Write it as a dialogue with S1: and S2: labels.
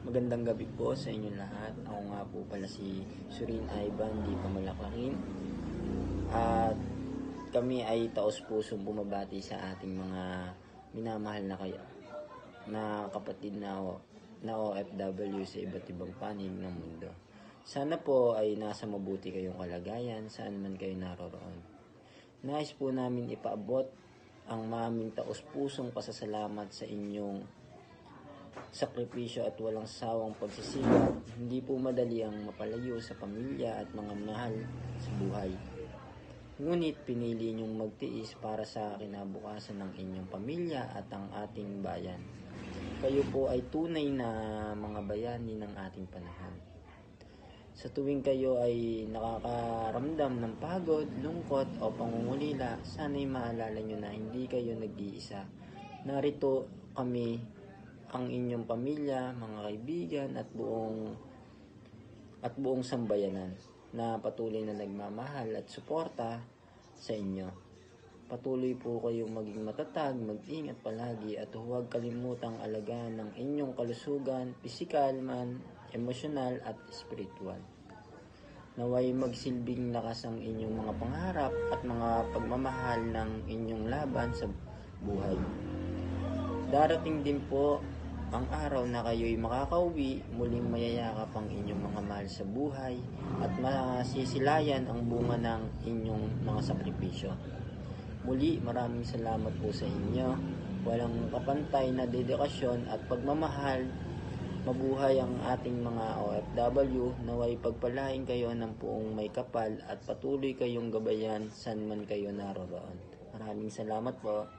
S1: Magandang gabi po sa inyong lahat. Ako nga po pala si Surin Ivan Di Pamalaklakin. At kami ay taos-pusong bumabati sa ating mga minamahal na kayo na kapatid na OFW sa iba't ibang panig ng mundo. Sana po ay nasa mabuti kayong kalagayan saan man kayo naroroon. Nais po namin ipaabot ang maming taos-pusong pasasalamat sa inyong sakripisyo at walang sawang pagsisikap. Hindi po madali ang mapalayo sa pamilya at mga mahal sa buhay. Ngunit pinili niyong magtiis para sa kinabukasan ng inyong pamilya at ang ating bayan. Kayo po ay tunay na mga bayani ng ating panahon. Sa tuwing kayo ay nakakaramdam ng pagod, lungkot o pangungulila, sana'y maalala nyo na hindi kayo nag-iisa. Narito kami, ang inyong pamilya, mga kaibigan at buong sambayanan na patuloy na nagmamahal at suporta sa inyo. Patuloy po kayong maging matatag, mag-ingat palagi at huwag kalimutang alagaan ng inyong kalusugan, pisikal man, emosyonal at spiritual. Naway magsilbing lakas ang inyong mga pangarap at mga pagmamahal ng inyong laban sa buhay. Darating din po ang araw na kayo'y makakauwi, muling mayayakap ang inyong mga mahal sa buhay at masisilayan ang bunga ng inyong mga sakripisyo. Muli, maraming salamat po sa inyo. Walang kapantay na dedikasyon at pagmamahal. Mabuhay ang ating mga OFW. Naway pagpalain kayo ng puong may kapal at patuloy kayong gabayan saan man kayo naroroon. Maraming salamat po.